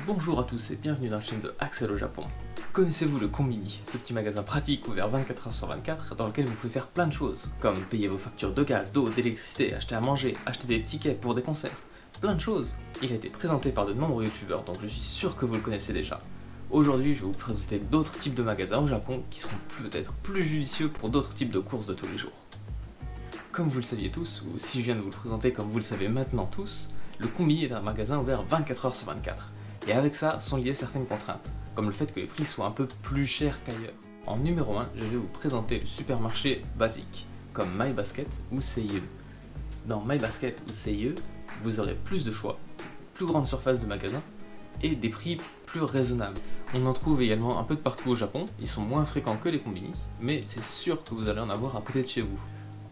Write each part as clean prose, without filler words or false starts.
Bonjour à tous et bienvenue dans la chaîne de Axel au Japon. Connaissez-vous le Konbini, ce petit magasin pratique ouvert 24h sur 24 dans lequel vous pouvez faire plein de choses, comme payer vos factures de gaz, d'eau, d'électricité, acheter à manger, acheter des tickets pour des concerts, plein de choses. Il a été présenté par de nombreux youtubeurs donc je suis sûr que vous le connaissez déjà. Aujourd'hui je vais vous présenter d'autres types de magasins au Japon qui seront peut-être plus judicieux pour d'autres types de courses de tous les jours. Comme vous le saviez tous, ou si je viens de vous le présenter comme vous le savez maintenant tous, le Konbini est un magasin ouvert 24h sur 24. Et avec ça sont liées certaines contraintes, comme le fait que les prix soient un peu plus chers qu'ailleurs. En numéro 1, je vais vous présenter le supermarché basique, comme My Basket ou Seiyu. Dans My Basket ou Seiyu, vous aurez plus de choix, plus grande surface de magasin et des prix plus raisonnables. On en trouve également un peu de partout au Japon, ils sont moins fréquents que les Konbini, mais c'est sûr que vous allez en avoir à côté de chez vous.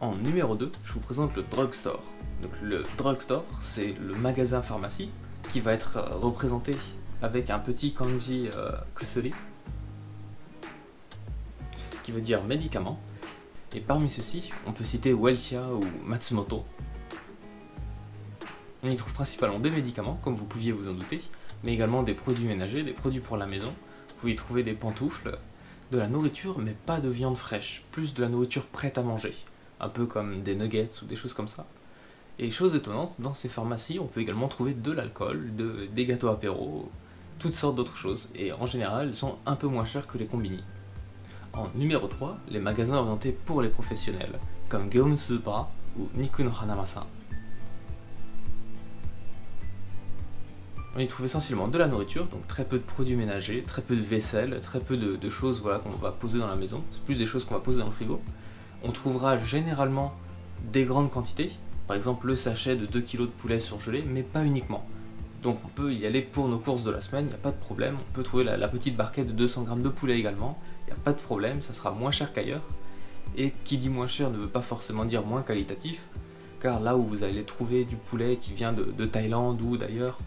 En numéro 2, je vous présente le drugstore. Donc le drugstore, c'est le magasin pharmacie qui va être représenté avec un petit kanji kusuri qui veut dire médicament. Et parmi ceux-ci, on peut citer Welcia ou Matsumoto. On y trouve principalement des médicaments, comme vous pouviez vous en douter, mais également des produits ménagers, des produits pour la maison. Vous pouvez y trouver des pantoufles, de la nourriture, mais pas de viande fraîche, plus de la nourriture prête à manger, un peu comme des nuggets ou des choses comme ça. Et chose étonnante, dans ces pharmacies, on peut également trouver de l'alcool, des gâteaux apéro, toutes sortes d'autres choses, et en général, elles sont un peu moins chères que les Konbini. En numéro 3, les magasins orientés pour les professionnels, comme Gyeom Super ou Niku no Hanama-san. On y trouve essentiellement de la nourriture, donc très peu de produits ménagers, très peu de vaisselle, très peu de choses voilà, qu'on va poser dans la maison, c'est plus des choses qu'on va poser dans le frigo. On trouvera généralement des grandes quantités, par exemple le sachet de 2 kg de poulet surgelé, mais pas uniquement. Donc on peut y aller pour nos courses de la semaine, il n'y a pas de problème. On peut trouver la petite barquette de 200 g de poulet également, il n'y a pas de problème, ça sera moins cher qu'ailleurs. Et qui dit moins cher ne veut pas forcément dire moins qualitatif, car là où vous allez trouver du poulet qui vient de Thaïlande ou d'ailleurs,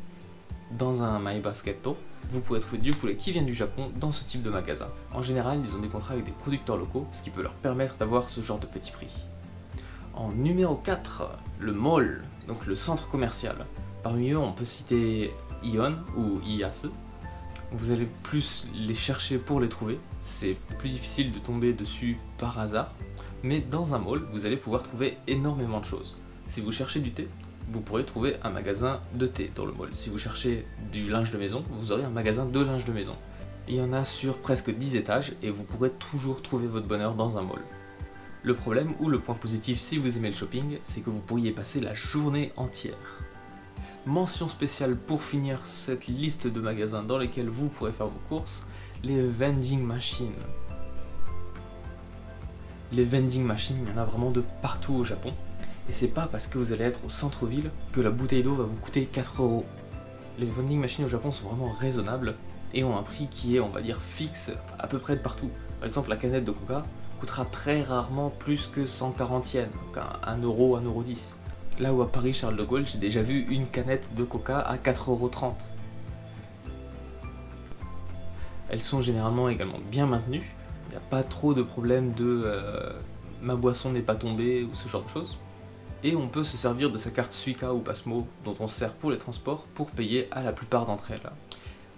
dans un My Basket, vous pourrez trouver du poulet qui vient du Japon dans ce type de magasin. En général, ils ont des contrats avec des producteurs locaux, ce qui peut leur permettre d'avoir ce genre de petits prix. En numéro 4, le mall, donc le centre commercial. Parmi eux, on peut citer Ion ou Iyase. Vous allez plus les chercher pour les trouver, c'est plus difficile de tomber dessus par hasard. Mais dans un mall, vous allez pouvoir trouver énormément de choses. Si vous cherchez du thé, vous pourrez trouver un magasin de thé dans le mall. Si vous cherchez du linge de maison, vous aurez un magasin de linge de maison. Il y en a sur presque 10 étages et vous pourrez toujours trouver votre bonheur dans un mall. Le problème ou le point positif si vous aimez le shopping, c'est que vous pourriez passer la journée entière. Mention spéciale pour finir cette liste de magasins dans lesquels vous pourrez faire vos courses, les vending machines. Les vending machines, il y en a vraiment de partout au Japon. Et c'est pas parce que vous allez être au centre-ville que la bouteille d'eau va vous coûter 4 €. Les vending machines au Japon sont vraiment raisonnables et ont un prix qui est, on va dire, fixe à peu près de partout. Par exemple, la canette de Coca coûtera très rarement plus que 140 yens, donc 1 €, 1,10 €. Là où à Paris Charles de Gaulle, j'ai déjà vu une canette de Coca à 4,30 €. Elles sont généralement également bien maintenues, il n'y a pas trop de problèmes de ma boisson n'est pas tombée ou ce genre de choses. Et on peut se servir de sa carte Suica ou Pasmo, dont on se sert pour les transports, pour payer à la plupart d'entre elles.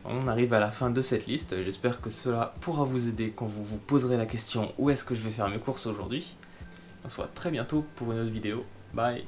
On arrive à la fin de cette liste, j'espère que cela pourra vous aider quand vous vous poserez la question où est-ce que je vais faire mes courses aujourd'hui. On se voit très bientôt pour une autre vidéo, bye.